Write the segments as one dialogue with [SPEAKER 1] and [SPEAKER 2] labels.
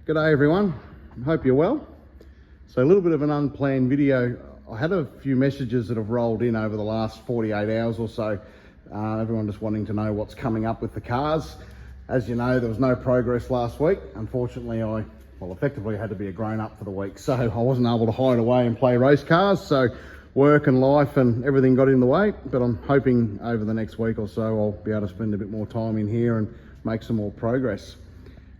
[SPEAKER 1] G'day everyone, hope you're well. So a little bit of an unplanned video. I had a few messages that have rolled in over the last 48 hours or so. Everyone just wanting to know what's coming up with the cars. As you know, there was no progress last week. Unfortunately, I effectively had to be a grown-up for the week, so I wasn't able to hide away and play race cars. So work and life and everything got in the way, but I'm hoping over the next week or so I'll be able to spend a bit more time in here and make some more progress.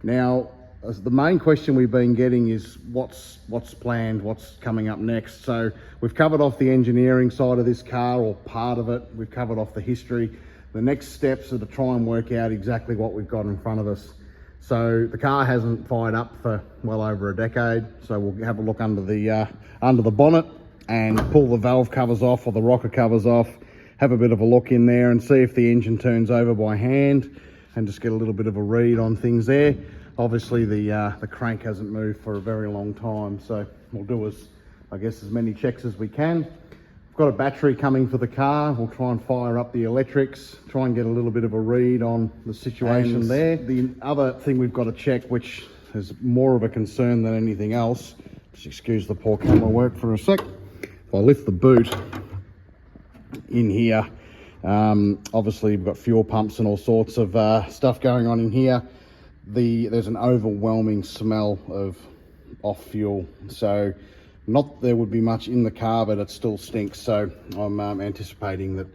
[SPEAKER 1] Now, the main question we've been getting is what's planned, what's coming up next. So we've covered off the engineering side of this car, or part of it. We've covered off the history. The next steps are to try and work out exactly what we've got in front of us. So the car hasn't fired up for well over a decade, so we'll have a look under the bonnet and pull the valve covers off, or the rocker covers off, have a bit of a look in there and see if the engine turns over by hand, and just get a little bit of a read on things there. Obviously the crank hasn't moved for a very long time, so we'll do as many checks as we can. We've got a battery coming for the car. We'll try and fire up the electrics, try and get a little bit of a read on the situation there. The other thing we've got to check, which is more of a concern than anything else, just excuse the poor camera work for a sec. If I lift the boot in here, obviously we've got fuel pumps and all sorts of stuff going on in here. There's an overwhelming smell of off fuel, so not there would be much in the car, but it still stinks. So I'm anticipating that,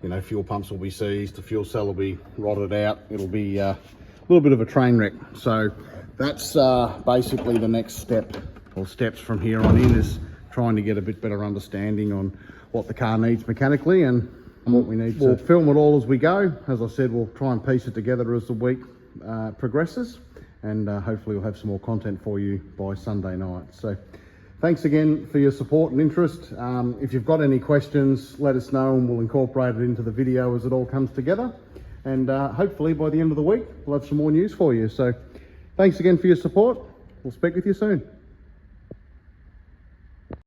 [SPEAKER 1] you know, fuel pumps will be seized, the fuel cell will be rotted out. It'll be a little bit of a train wreck. So that's basically the next step, or steps from here on in, is trying to get a bit better understanding on what the car needs mechanically and what we need. We'll film it all as we go. As I said, we'll try and piece it together as the week progresses, and hopefully we'll have some more content for you by Sunday night. So thanks again for your support and interest. If you've got any questions, let us know and we'll incorporate it into the video as it all comes together, and hopefully by the end of the week we'll have some more news for you. So thanks again for your support. We'll speak with you soon.